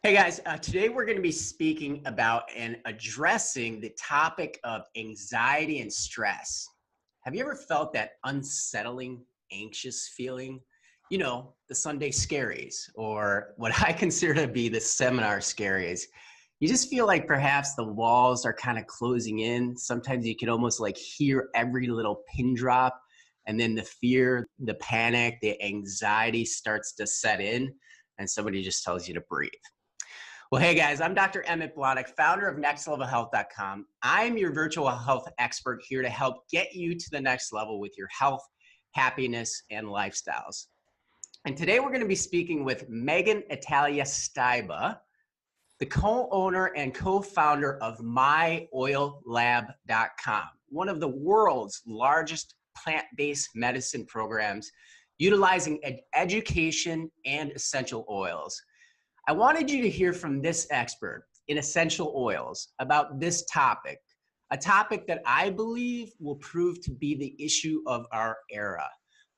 Hey guys, today we're going to be speaking about and addressing the topic of anxiety and stress. Have you ever felt that unsettling, anxious feeling? You know, the Sunday scaries, or what I consider to be the seminar scaries. You just feel like perhaps the walls are kind of closing in. Sometimes you can almost like hear every little pin drop, and then the fear, the panic, the anxiety starts to set in, and somebody just tells you to breathe. Well, hey guys, I'm Dr. Emmett Blahnik, founder of nextlevelhealth.com. I'm your virtual health expert here to help get you to the next level with your health, happiness, and lifestyles. And today we're going to be speaking with Megan Italia-Styba, the co-owner and co-founder of myoillab.com, one of the world's largest plant-based medicine programs utilizing education and essential oils. I wanted you to hear from this expert in essential oils about this topic, a topic that I believe will prove to be the issue of our era,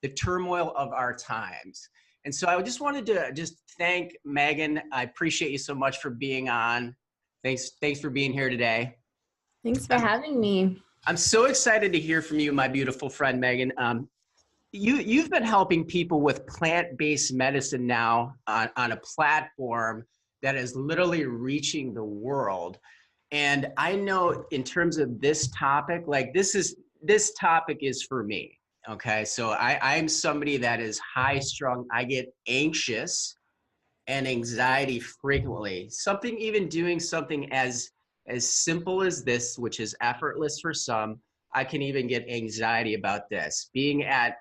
the turmoil of our times. And so I just wanted to thank Megan. I appreciate you so much for being on. Thanks for being here today. Thanks for having me. I'm so excited to hear from you, my beautiful friend, Megan. You've been helping people with plant-based medicine now on a platform that is literally reaching the world. And I know in terms of this topic, like this topic is for me. Okay. So I'm somebody that is high strung. I get anxious and anxiety frequently. Even doing something as simple as this, which is effortless for some, I can even get anxiety about this. Being at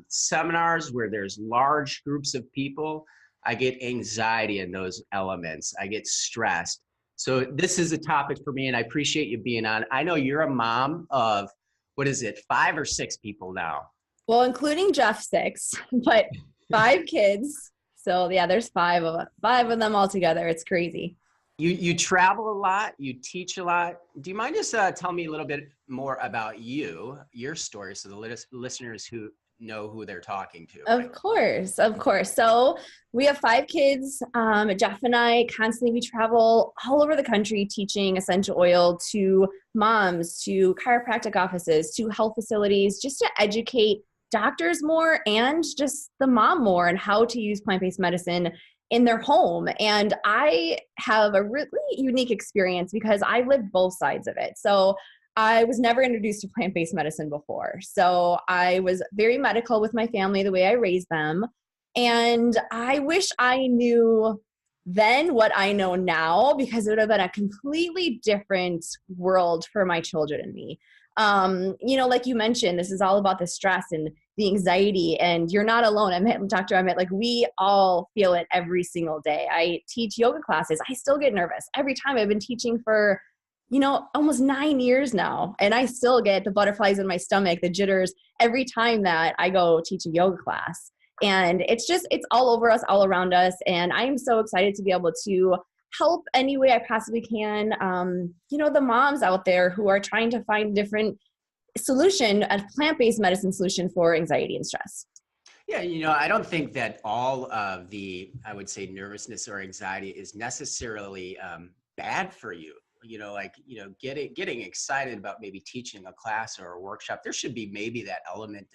seminars where there's large groups of people, I get anxiety in those elements. I get stressed. So this is a topic for me, and I appreciate you being on. I know you're a mom of, 5 or 6 people now? Well, including Jeff, 6, but 5 kids. So yeah, there's 5 of them all together. It's crazy. You travel a lot, you teach a lot. Do you mind just tell me a little bit more about your story, so the listeners who know who they're talking to? Of course. So we have 5 kids. Jeff and I we travel all over the country teaching essential oil to moms, to chiropractic offices, to health facilities, just to educate doctors more and just the mom more on how to use plant-based medicine in their home. And I have a really unique experience because I lived both sides of it. So I was never introduced to plant-based medicine before. So I was very medical with my family, the way I raised them. And I wish I knew then what I know now, because it would have been a completely different world for my children and me. Like you mentioned, this is all about the stress and the anxiety, and you're not alone. Dr. Emmett, like we all feel it every single day. I teach yoga classes. I still get nervous every time. I've been teaching for, almost 9 years now, and I still get the butterflies in my stomach, the jitters every time that I go teach a yoga class. And it's all over us, all around us. And I am so excited to be able to help any way I possibly can. The moms out there who are trying to find different solution, a plant-based medicine solution for anxiety and stress. Yeah, I don't think that all of the, I would say, nervousness or anxiety is necessarily bad for you. Getting excited about maybe teaching a class or a workshop, there should be maybe that element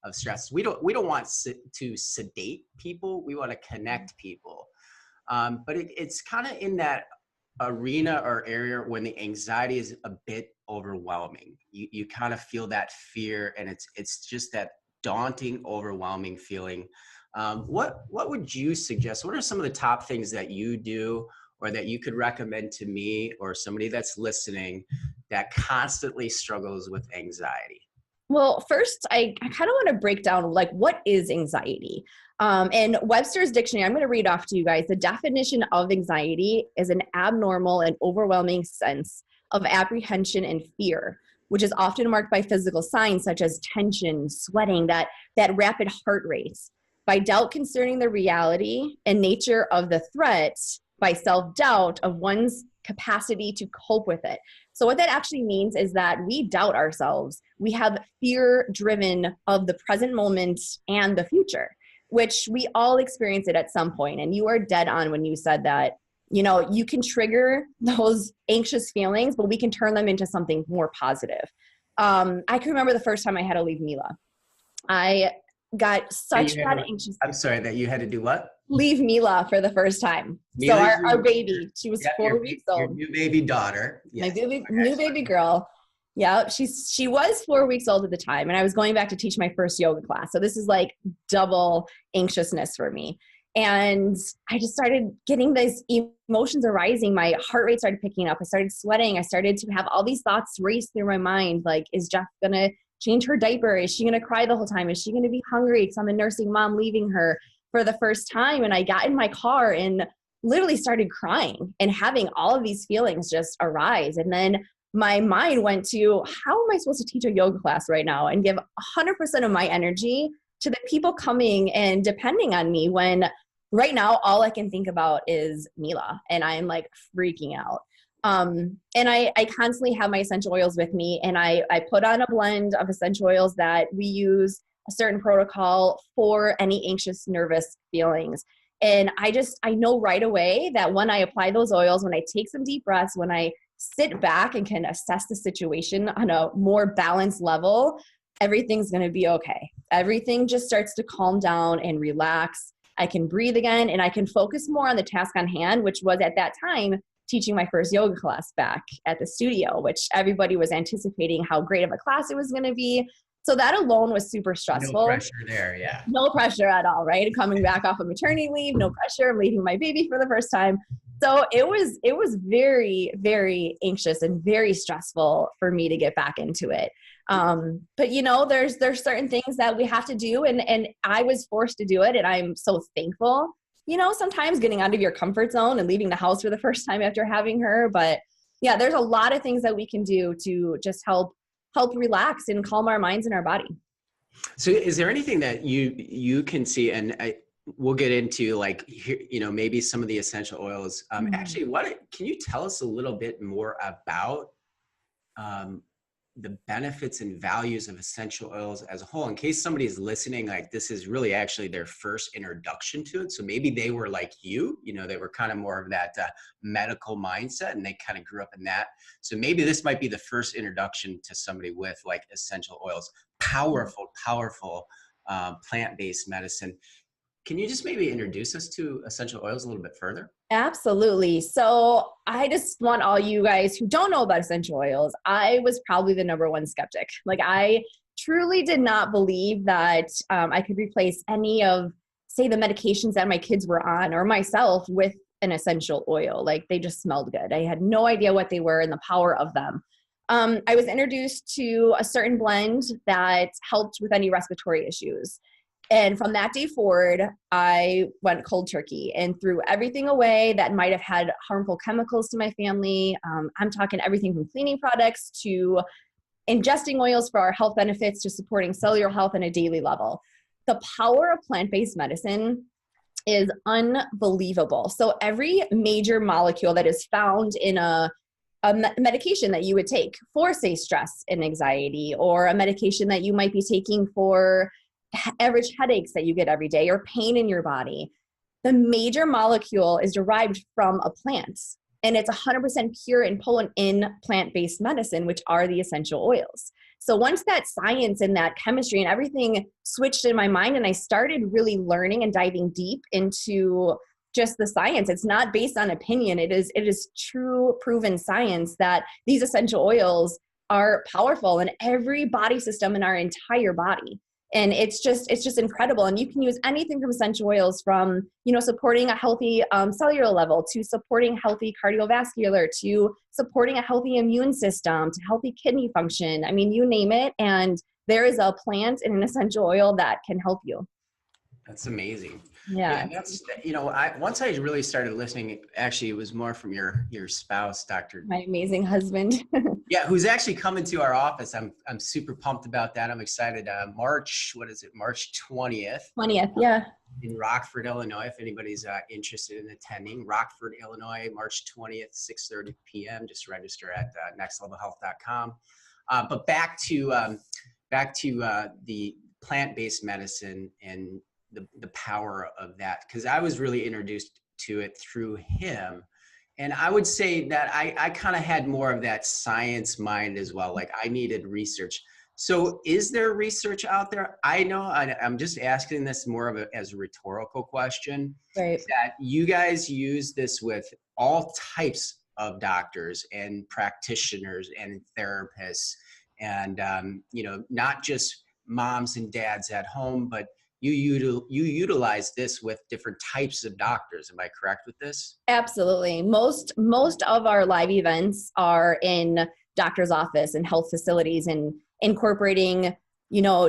of stress. We don't want to sedate people. We want to connect people. But it's kind of in that arena or area when the anxiety is a bit overwhelming. You kind of feel that fear, and it's just that daunting, overwhelming feeling. What would you suggest? What are some of the top things that you do or that you could recommend to me or somebody that's listening that constantly struggles with anxiety? Well, first, I kind of want to break down, like, what is anxiety? In Webster's dictionary, I'm going to read off to you guys. The definition of anxiety is an abnormal and overwhelming sense of apprehension and fear, which is often marked by physical signs such as tension, sweating, that rapid heart rate, by doubt concerning the reality and nature of the threat, by self-doubt of one's capacity to cope with it. So what that actually means is that we doubt ourselves. We have fear driven of the present moment and the future, which we all experience it at some point. And you are dead on when you said that, You can trigger those anxious feelings, but we can turn them into something more positive. I can remember the first time I had to leave Mila. I got such bad anxious. I'm sorry that you had to do what? Leave Mila for the first time. So Mila's our baby, she was 4 weeks old. Your new baby daughter. Yes. My new baby girl. Yeah, she was 4 weeks old at the time, and I was going back to teach my first yoga class. So this is like double anxiousness for me. And I just started getting these emotions arising. My heart rate started picking up. I started sweating. I started to have all these thoughts race through my mind. Like, is Jeff going to change her diaper? Is she going to cry the whole time? Is she going to be hungry because I'm a nursing mom leaving her for the first time? And I got in my car and literally started crying and having all of these feelings just arise. And then my mind went to, how am I supposed to teach a yoga class right now and give 100% of my energy to the people coming and depending on me when right now all I can think about is Mila and I'm like freaking out. And I constantly have my essential oils with me, and I put on a blend of essential oils that we use a certain protocol for any anxious, nervous feelings. And I know right away that when I apply those oils, when I take some deep breaths, when I sit back and can assess the situation on a more balanced level, everything's going to be okay. Everything just starts to calm down and relax. I can breathe again, and I can focus more on the task on hand, which was at that time teaching my first yoga class back at the studio, which everybody was anticipating how great of a class it was going to be. So that alone was super stressful. No pressure there, yeah. No pressure at all, right? Coming back off of maternity leave, no pressure. I'm leaving my baby for the first time. So it was very, very anxious and very stressful for me to get back into it. But there's certain things that we have to do, and I was forced to do it, and I'm so thankful. Sometimes getting out of your comfort zone and leaving the house for the first time after having her. But yeah, there's a lot of things that we can do to just help relax and calm our minds and our body. So is there anything that you can see, and we'll get into maybe some of the essential oils. Actually, can you tell us a little bit more about the benefits and values of essential oils as a whole, in case somebody is listening, like this is really actually their first introduction to it. So maybe they were like they were kind of more of that medical mindset, and they kind of grew up in that. So maybe this might be the first introduction to somebody with like essential oils, powerful plant-based medicine. Can you just maybe introduce us to essential oils a little bit further? Absolutely. So I just want all you guys who don't know about essential oils, I was probably the number one skeptic. Like, I truly did not believe that I could replace any of, say, the medications that my kids were on or myself with an essential oil. Like, they just smelled good. I had no idea what they were and the power of them. I was introduced to a certain blend that helped with any respiratory issues. And from that day forward, I went cold turkey and threw everything away that might have had harmful chemicals to my family. I'm talking everything from cleaning products to ingesting oils for our health benefits to supporting cellular health on a daily level. The power of plant-based medicine is unbelievable. So every major molecule that is found in a medication that you would take for, say, stress and anxiety, or a medication that you might be taking for average headaches that you get every day or pain in your body, the major molecule is derived from a plant, and it's 100% pure and potent in plant-based medicine, which are the essential oils. So once that science and that chemistry and everything switched in my mind, and I started really learning and diving deep into just the science, it's not based on opinion. It is true proven science that these essential oils are powerful in every body system in our entire body. And it's just incredible. And you can use anything from essential oils from, supporting a healthy cellular level, to supporting healthy cardiovascular, to supporting a healthy immune system, to healthy kidney function. I mean, you name it. And there is a plant and an essential oil that can help you. That's amazing. Yeah. That's, once I really started listening, actually, it was more from your spouse, Dr. My amazing husband. Yeah, who's actually coming to our office. I'm super pumped about that. I'm excited. March 20th. 20th, yeah. In Rockford, Illinois, if anybody's interested in attending. Rockford, Illinois, March 20th, 6:30 p.m. Just register at nextlevelhealth.com. But back to the plant-based medicine and the power of that, because I was really introduced to it through him. And I would say that I kind of had more of that science mind as well. Like I needed research. So is there research out there? I know I'm just asking this more of as a rhetorical question, Right. that you guys use this with all types of doctors and practitioners and therapists and, not just moms and dads at home, but you utilize this with different types of doctors. Am I correct with this? Absolutely. Most of our live events are in doctor's office and health facilities and incorporating,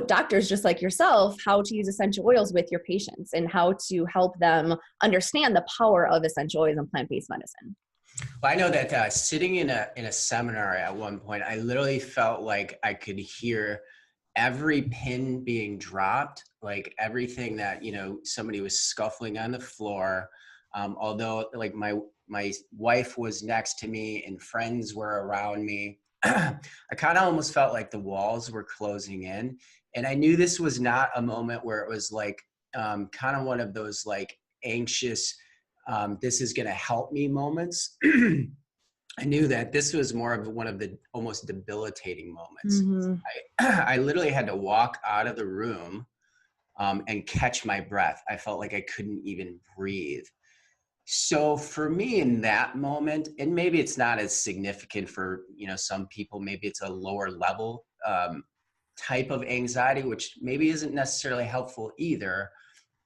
doctors just like yourself, how to use essential oils with your patients and how to help them understand the power of essential oils and plant-based medicine. Well, I know that sitting in a seminar at one point, I literally felt like I could hear every pin being dropped, like everything that somebody was scuffling on the floor. Although, like my wife was next to me and friends were around me, I kind of almost felt like the walls were closing in, and I knew this was not a moment where it was like kind of one of those like anxious, this is going to help me moments. I knew that this was more of one of the almost debilitating moments. Mm-hmm. I literally had to walk out of the room and catch my breath. I felt like I couldn't even breathe. So for me in that moment, and maybe it's not as significant for some people, maybe it's a lower level type of anxiety, which maybe isn't necessarily helpful either.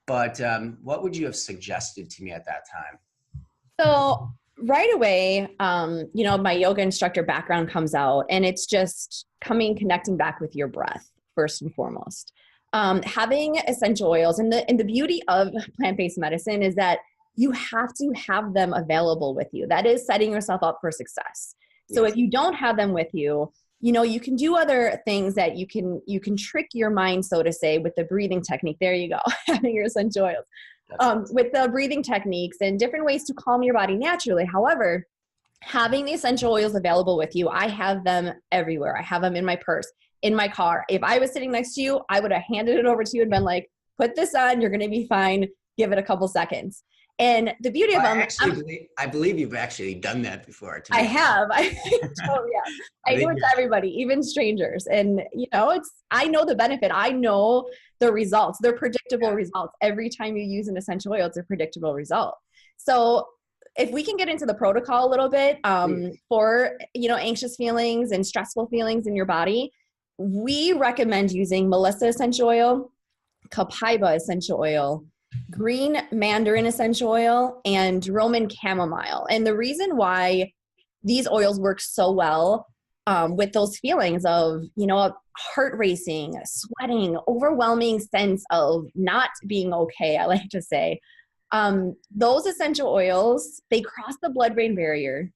But what would you have suggested to me at that time? So right away, my yoga instructor background comes out, and it's just connecting back with your breath first and foremost. Having essential oils, and the beauty of plant-based medicine is that you have to have them available with you. That is setting yourself up for success. So Yes. if you don't have them with you, you can do other things that you can trick your mind, so to say, with the breathing technique. There you go, having your essential oils. With the breathing techniques and different ways to calm your body naturally. However, having the essential oils available with you, I have them everywhere. I have them in my purse, in my car. If I was sitting next to you, I would have handed it over to you and been like, put this on, you're going to be fine. Give it a couple seconds. And the beauty of Well, them, I believe you've actually done that before. To I be have. I totally have. I I do think it you're to everybody, even strangers. And I know the benefit. I know the results. They're predictable results. Every time you use an essential oil, it's a predictable result. So if we can get into the protocol a little bit for anxious feelings and stressful feelings in your body, we recommend using Melissa essential oil, Copaiba essential oil, green mandarin essential oil, and Roman chamomile. And the reason why these oils work so well with those feelings of, heart racing, sweating, overwhelming sense of not being okay, I like to say, those essential oils, they cross the blood-brain barrier.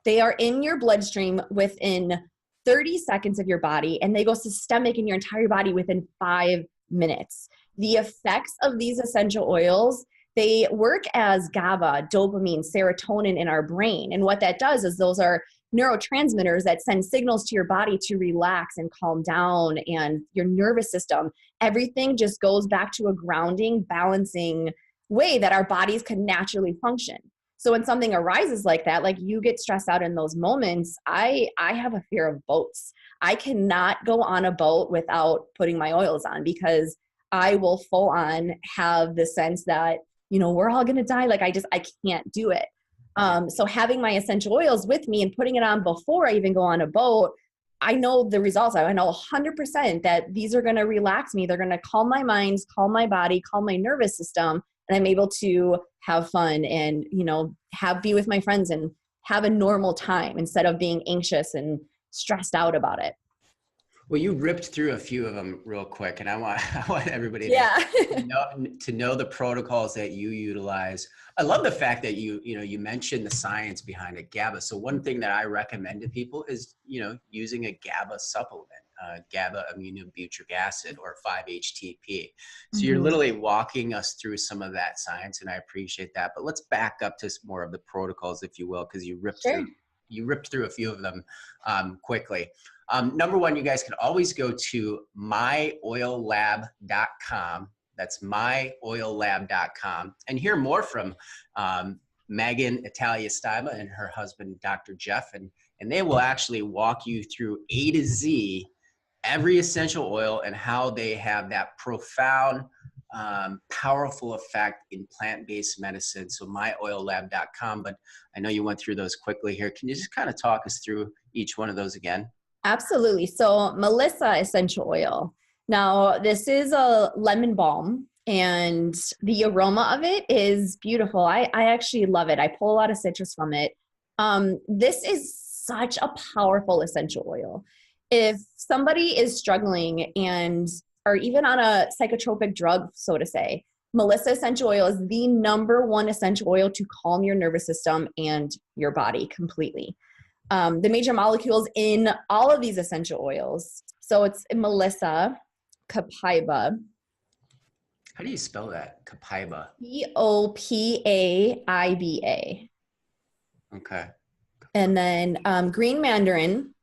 They are in your bloodstream within 30 seconds of your body, and they go systemic in your entire body within 5 minutes. The effects of these essential oils, they work as GABA, dopamine, serotonin in our brain. And what that does is those are neurotransmitters that send signals to your body to relax and calm down, and your nervous system. Everything just goes back to a grounding, balancing way that our bodies can naturally function. So when something arises like that, like you get stressed out in those moments, I have a fear of boats. I cannot go on a boat without putting my oils on, because I will full on have the sense that, we're all going to die. Like I can't do it. So having my essential oils with me and putting it on before I even go on a boat, I know the results. I know 100% that these are going to relax me. They're going to calm my mind, calm my body, calm my nervous system. And I'm able to have fun and, be with my friends and have a normal time instead of being anxious and stressed out about it. Well, you ripped through a few of them real quick, and I want everybody to know the protocols that you utilize. I love the fact that you mentioned the science behind it, GABA. So one thing that I recommend to people is using a GABA supplement, GABA aminobutyric acid, or 5-HTP. So you're literally walking us through some of that science, and I appreciate that. But let's back up to more of the protocols, if you will, because you ripped through a few of them quickly. Number one, you guys can always go to myoillab.com. That's myoillab.com, and hear more from Megan Italia-Styba and her husband, Dr. Jeff, and they will actually walk you through A to Z, every essential oil and how they have that profound, powerful effect in plant-based medicine. So myoillab.com, but I know you went through those quickly here. Can you just kind of talk us through each one of those again? Absolutely. So Melissa essential oil. Now, this is a lemon balm, and the aroma of it is beautiful. I actually love it. I pull a lot of citrus from it. This is such a powerful essential oil. If somebody is struggling and or even on a psychotropic drug, so to say, Melissa essential oil is the number one essential oil to calm your nervous system and your body completely. The major molecules in all of these essential oils. So it's Melissa, Copaiba. How do you spell that? Copaiba. Copaiba. Okay. And then green mandarin,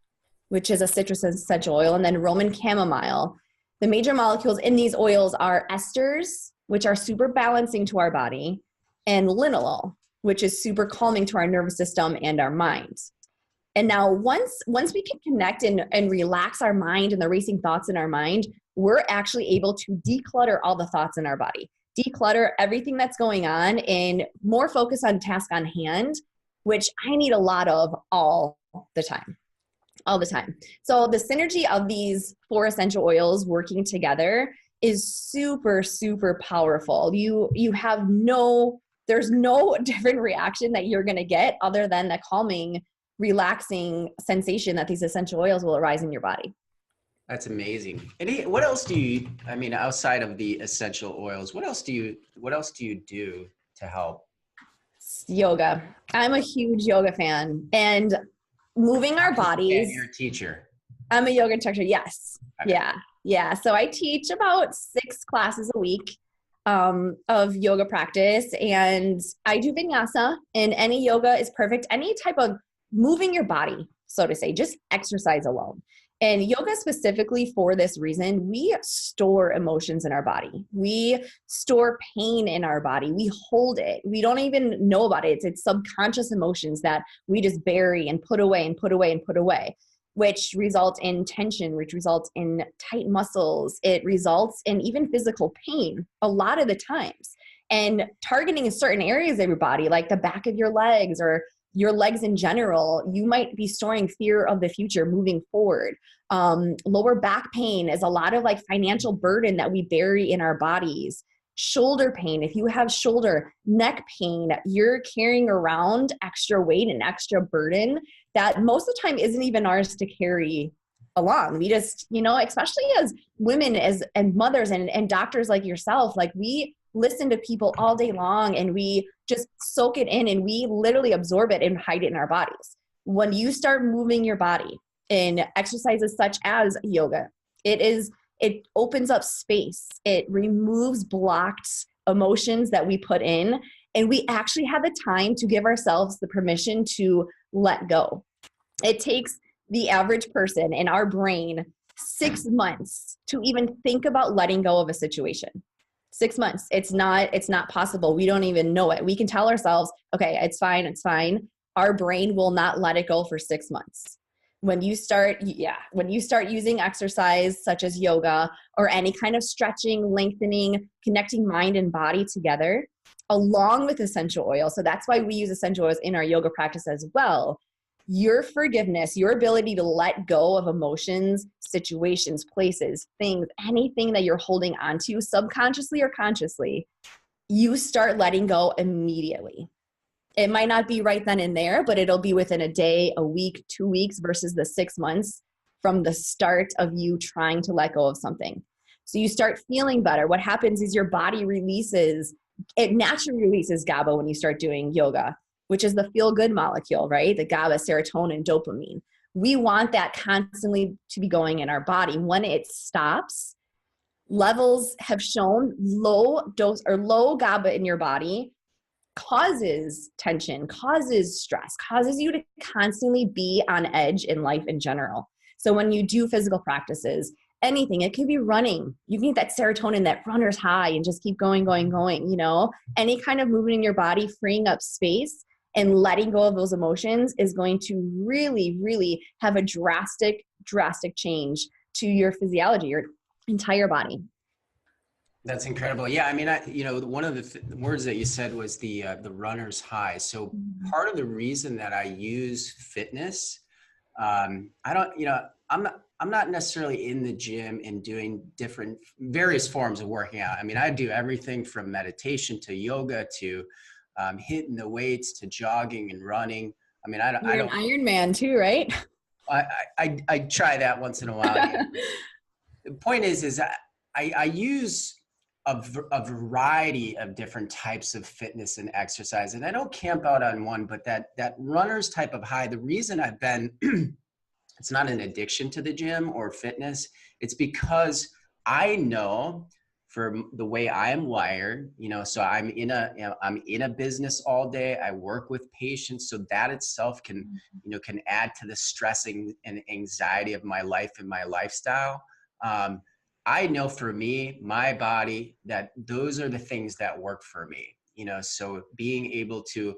which is a citrus essential oil, and then Roman chamomile. The major molecules in these oils are esters, which are super balancing to our body, and linalool, which is super calming to our nervous system and our mind. And now once we can connect and relax our mind and the racing thoughts in our mind, we're actually able to declutter all the thoughts in our body, declutter everything that's going on, and more focus on task on hand, which I need a lot of all the time. So the synergy of these 4 essential oils working together is super, super powerful. There's no different reaction that you're going to get other than the calming, relaxing sensation that these essential oils will arise in your body. That's amazing. And what else do you, I mean, outside of the essential oils, what else do you do to help? Yoga. I'm a huge yoga fan, and moving our bodies. You're a teacher. I'm a yoga instructor. Yes. Okay. Yeah. So I teach about 6 classes a week of yoga practice, and I do vinyasa, and any yoga is perfect. Any type of moving your body, so to say, just exercise alone. And yoga specifically for this reason, we store emotions in our body. We store pain in our body. We hold it. We don't even know about it. It's subconscious emotions that we just bury and put away and put away and put away, which results in tension, which results in tight muscles. It results in even physical pain a lot of the times. And targeting certain areas of your body, like the back of your legs or your legs in general, you might be storing fear of the future moving forward. Lower back pain is a lot of like financial burden that we bury in our bodies. Shoulder pain, if you have shoulder, neck pain, you're carrying around extra weight and extra burden that most of the time isn't even ours to carry along. We just, especially as women and mothers and doctors like yourself, like we listen to people all day long and we just soak it in and we literally absorb it and hide it in our bodies. When you start moving your body in exercises such as yoga, it opens up space. It removes blocked emotions that we put in, and we actually have the time to give ourselves the permission to let go. It takes the average person in our brain 6 months to even think about letting go of a situation. 6 months. It's not possible. We don't even know it. We can tell ourselves, okay, it's fine. Our brain will not let it go for 6 months. When you start using exercise such as yoga or any kind of stretching, lengthening, connecting mind and body together, along with essential oil. So that's why we use essential oils in our yoga practice as well. Your forgiveness, your ability to let go of emotions, situations, places, things, anything that you're holding onto subconsciously or consciously, you start letting go immediately. It might not be right then and there, but it'll be within a day, a week, 2 weeks versus the 6 months from the start of you trying to let go of something. So you start feeling better. What happens is your body it naturally releases GABA when you start doing yoga, which is the feel-good molecule, right? The GABA, serotonin, dopamine. We want that constantly to be going in our body. When it stops, levels have shown low dose or low GABA in your body causes tension, causes stress, causes you to constantly be on edge in life in general. So when you do physical practices, anything. It could be running. You can get that serotonin, that runner's high, and just keep going, going, going, you know, any kind of movement in your body, freeing up space and letting go of those emotions is going to really, really have a drastic, drastic change to your physiology, your entire body. That's incredible. Yeah, I mean, one of the words that you said was the runner's high. So part of the reason that I use fitness, I don't, I'm not necessarily in the gym and doing various forms of working out. I mean, I do everything from meditation to yoga to hitting the weights to jogging and running. I mean, I You're don't. an Iron Man too, right? I try that once in a while. Yeah. The point is I use a variety of different types of fitness and exercise, and I don't camp out on one, but that runner's type of high, the reason I've been, it's not an addiction to the gym or fitness. It's because I know for the way I am wired, so I'm in a business all day. I work with patients. So that itself can add to the stressing and anxiety of my life and my lifestyle. I know for me, my body, that those are the things that work for me, so being able to,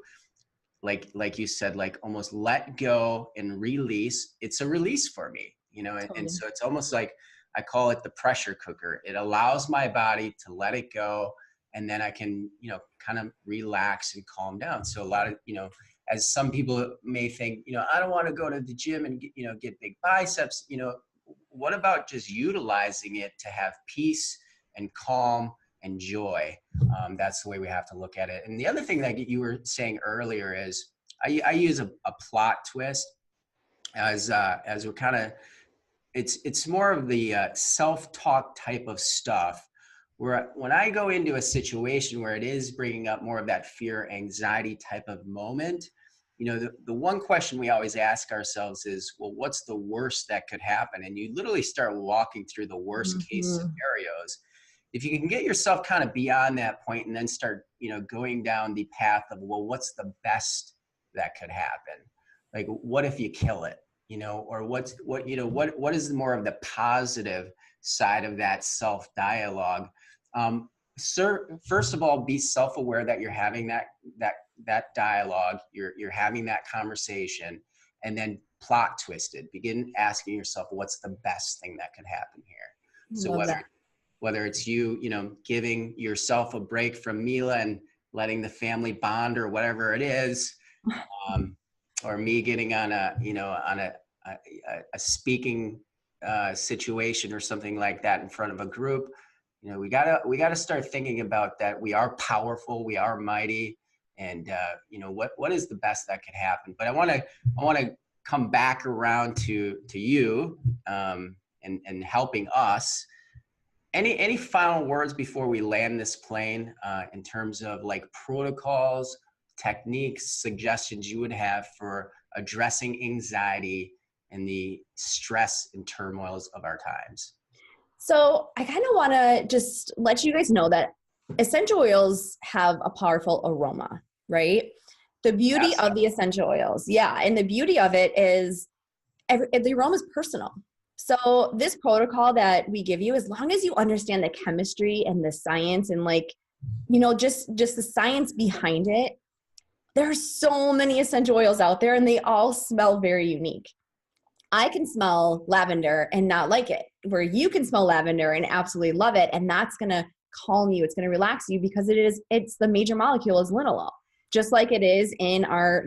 like you said, like almost let go and release, it's a release for me, and so it's almost like, I call it the pressure cooker. It allows my body to let it go. And then I can, kind of relax and calm down. So a lot of, as some people may think, I don't want to go to the gym and get big biceps, what about just utilizing it to have peace and calm and joy? That's the way we have to look at it. And the other thing that you were saying earlier is I use a plot twist as we're kind of, it's more of the self-talk type of stuff, where when I go into a situation where it is bringing up more of that fear, anxiety type of moment, the one question we always ask ourselves is, well, what's the worst that could happen? And you literally start walking through the worst case scenarios. If you can get yourself kind of beyond that point and then start, going down the path of, well, what's the best that could happen? Like, what if you kill it? Or what is more of the positive side of that self-dialogue? First of all, be self-aware that you're having that dialogue, you're having that conversation, and then plot twist it. Begin asking yourself, what's the best thing that could happen here? So whether it's you, giving yourself a break from Mila and letting the family bond or whatever it is, or me getting on a speaking situation or something like that in front of a group, we gotta start thinking about that. We are powerful, we are mighty, and what is the best that could happen? But I want to come back around to you, and helping us. Any final words before we land this plane, in terms of like protocols, techniques, suggestions you would have for addressing anxiety and the stress and turmoils of our times? So I kind of want to just let you guys know that essential oils have a powerful aroma, right? The beauty of the essential oils. Yeah. And the beauty of it is the aroma is personal. So this protocol that we give you, as long as you understand the chemistry and the science and just the science behind it, there are so many essential oils out there and they all smell very unique. I can smell lavender and not like it, where you can smell lavender and absolutely love it. And that's going to calm you. It's going to relax you because it's the major molecule is linalool, just like it is in our,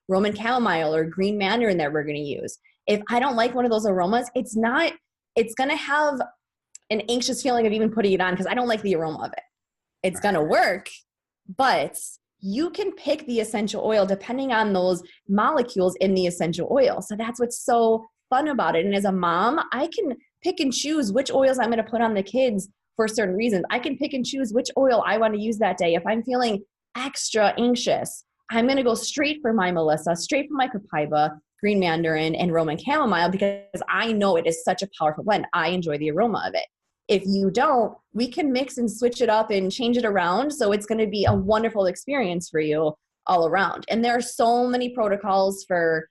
Roman chamomile or green mandarin that we're going to use. If I don't like one of those aromas, it's going to have an anxious feeling of even putting it on because I don't like the aroma of it. It's going to work, but you can pick the essential oil depending on those molecules in the essential oil. So that's what's so fun about it. And as a mom, I can pick and choose which oils I'm going to put on the kids for certain reasons. I can pick and choose which oil I want to use that day. If I'm feeling extra anxious, I'm going to go straight for my Melissa, straight for my Copaiba, green mandarin, and Roman chamomile because I know it is such a powerful blend. I enjoy the aroma of it. If you don't, we can mix and switch it up and change it around. So it's going to be a wonderful experience for you all around. And there are so many protocols for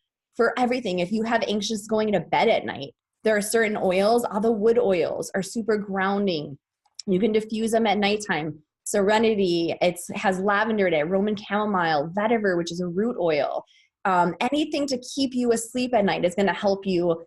everything. If you have anxious going to bed at night, There are certain oils, all the wood oils are super grounding. You can diffuse them at nighttime. Serenity, it has lavender in it, Roman chamomile, vetiver, which is a root oil. Anything to keep you asleep at night is going to help you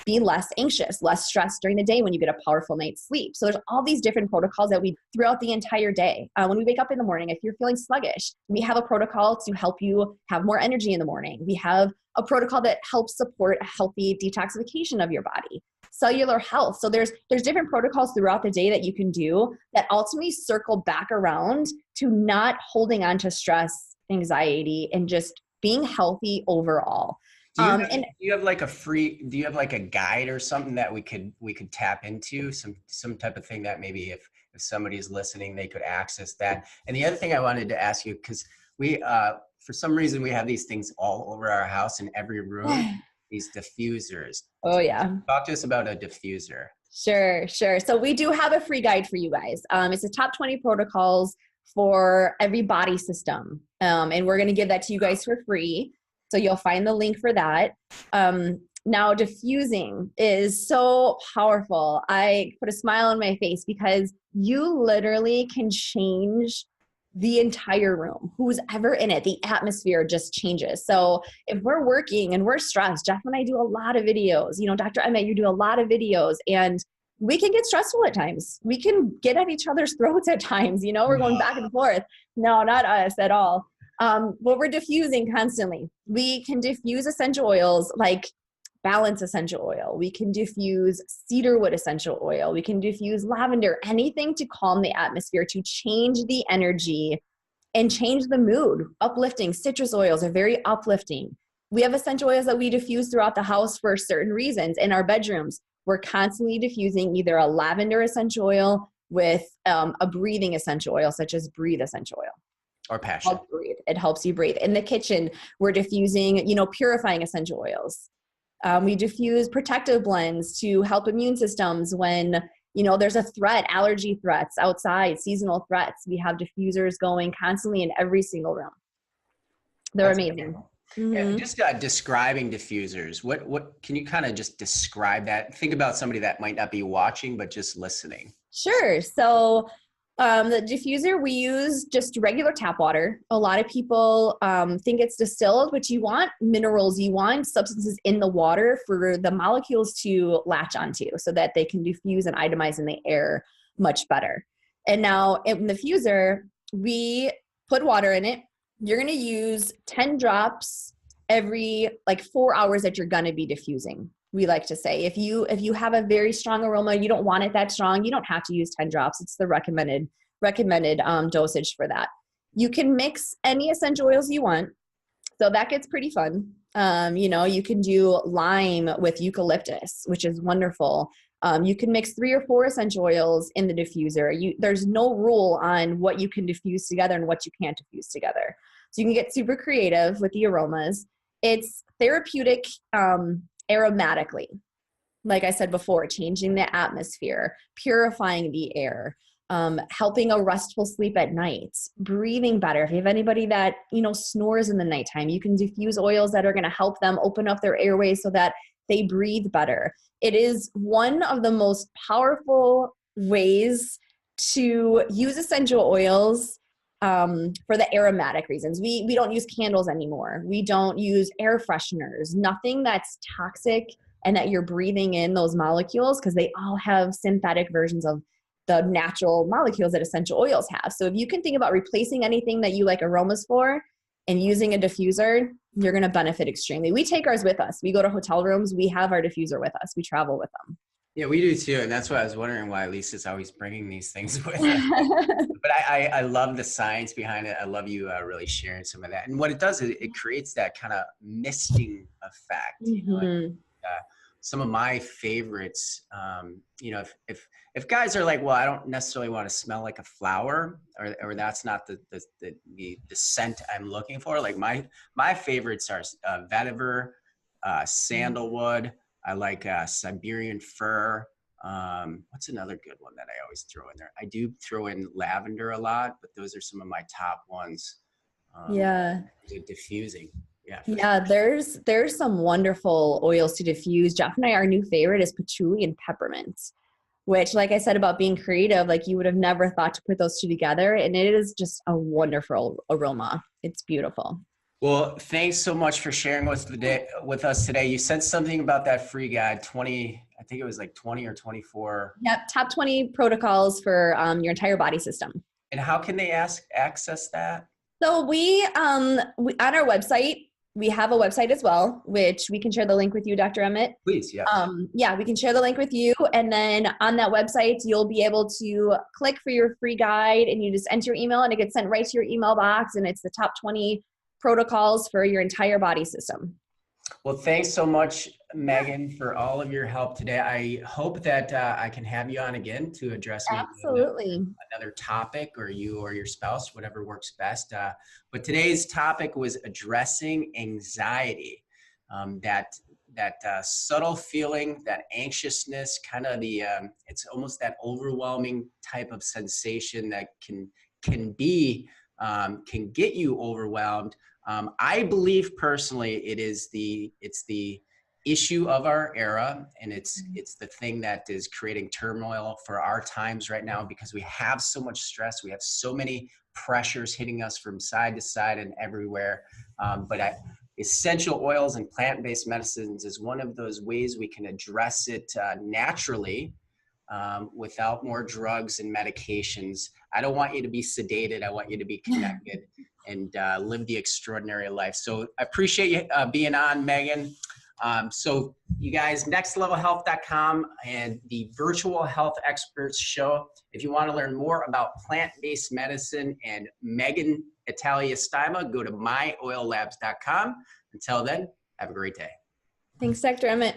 be less anxious, less stressed during the day when you get a powerful night's sleep. So there's all these different protocols that we throughout the entire day. When we wake up in the morning, if you're feeling sluggish, we have a protocol to help you have more energy in the morning. We have a protocol that helps support a healthy detoxification of your body, cellular health. So there's different protocols throughout the day that you can do that ultimately circle back around to not holding on to stress, anxiety, and just being healthy overall. Do you have like a guide or something that we could tap into, some type of thing that maybe if somebody's listening, they could access that? And the other thing I wanted to ask you, because we for some reason we have these things all over our house in every room, these diffusers. Oh yeah. Talk to us about a diffuser. Sure. So we do have a free guide for you guys. It's the top 20 protocols for every body system. And we're going to give that to you guys for free. So you'll find the link for that. Now, diffusing is so powerful. I put a smile on my face because you literally can change the entire room. Who's ever in it, the atmosphere just changes. So if we're working and we're stressed, Jeff and I do a lot of videos. You know, Dr. Emmett, you do a lot of videos, and we can get stressful at times. We can get at each other's throats at times. You know, we're going back and forth. No, not us at all. But we're diffusing constantly. We can diffuse essential oils like balance essential oil. We can diffuse cedarwood essential oil. We can diffuse lavender, anything to calm the atmosphere, to change the energy and change the mood. Uplifting citrus oils are very uplifting. We have essential oils that we diffuse throughout the house for certain reasons. In our bedrooms, we're constantly diffusing either a lavender essential oil with a breathing essential oil, such as breathe essential oil. Or passion. It helps you breathe. In the kitchen, we're diffusing, purifying essential oils. We diffuse protective blends to help immune systems when, there's a threat, allergy threats outside, seasonal threats. We have diffusers going constantly in every single room. They're amazing. Mm-hmm. Yeah, just describing diffusers. What can you kind of just describe that? Think about somebody that might not be watching, but just listening. Sure. So the diffuser, we use just regular tap water. A lot of people think it's distilled, but you want minerals, you want substances in the water for the molecules to latch onto so that they can diffuse and itemize in the air much better. And now in the diffuser, we put water in it. You're going to use 10 drops every 4 hours that you're going to be diffusing. We like to say, if you have a very strong aroma, you don't want it that strong, you don't have to use 10 drops. It's the recommended dosage for that. You can mix any essential oils you want. So that gets pretty fun. You can do lime with eucalyptus, which is wonderful. You can mix 3 or 4 essential oils in the diffuser. There's no rule on what you can diffuse together and what you can't diffuse together. So you can get super creative with the aromas. It's therapeutic aromatically. Like I said before, changing the atmosphere, purifying the air, helping a restful sleep at night, breathing better. If you have anybody that, snores in the nighttime, you can diffuse oils that are going to help them open up their airways so that they breathe better. It is one of the most powerful ways to use essential oils for the aromatic reasons. We don't use candles anymore. We don't use air fresheners, nothing that's toxic and that you're breathing in those molecules, because they all have synthetic versions of the natural molecules that essential oils have. So if you can think about replacing anything that you like aromas for and using a diffuser, you're going to benefit extremely. We take ours with us. We go to hotel rooms. We have our diffuser with us. We travel with them. Yeah, we do too. And that's why I was wondering why Lisa's always bringing these things with us. But I love the science behind it. I love you really sharing some of that. And what it does is it creates that kind of misting effect. Mm-hmm. Some of my favorites, if guys are like, well, I don't necessarily want to smell like a flower, or that's not the scent I'm looking for. Like my favorites are vetiver, sandalwood. I like Siberian fir. What's another good one that I always throw in there? I do throw in lavender a lot, but those are some of my top ones. Yeah. Diffusing. Yeah, for sure. Yeah, there's some wonderful oils to diffuse. Jeff and I, our new favorite is patchouli and peppermint, which, like I said about being creative, like you would have never thought to put those two together. And it is just a wonderful aroma. It's beautiful. Well, thanks so much for sharing with us today. You said something about that free guide, 20, I think it was like 20 or 24. Yep, top 20 protocols for your entire body system. And how can they access that? So we on our website, we have a website as well, which we can share the link with you, Dr. Emmett. Please, yes. Yeah, we can share the link with you. And then on that website, you'll be able to click for your free guide and you just enter your email and it gets sent right to your email box. And it's the top 20 protocols for your entire body system. Well, thanks so much, Megan, for all of your help today. I hope that I can have you on again to address maybe Absolutely. another topic, or you or your spouse, whatever works best. But today's topic was addressing anxiety, that subtle feeling, that anxiousness, kind of it's almost that overwhelming type of sensation that can get you overwhelmed. I believe personally it's the issue of our era, and it's the thing that is creating turmoil for our times right now, because we have so much stress, we have so many pressures hitting us from side to side and everywhere. Essential oils and plant-based medicines is one of those ways we can address it naturally, without more drugs and medications. I don't want you to be sedated. I want you to be connected and live the extraordinary life. So I appreciate you being on, Megan. So you guys, nextlevelhealth.com and the Virtual Health Experts Show. If you want to learn more about plant-based medicine and Megan Italia-Styba, go to myoillabs.com. Until then, have a great day. Thanks, Dr. Emmett.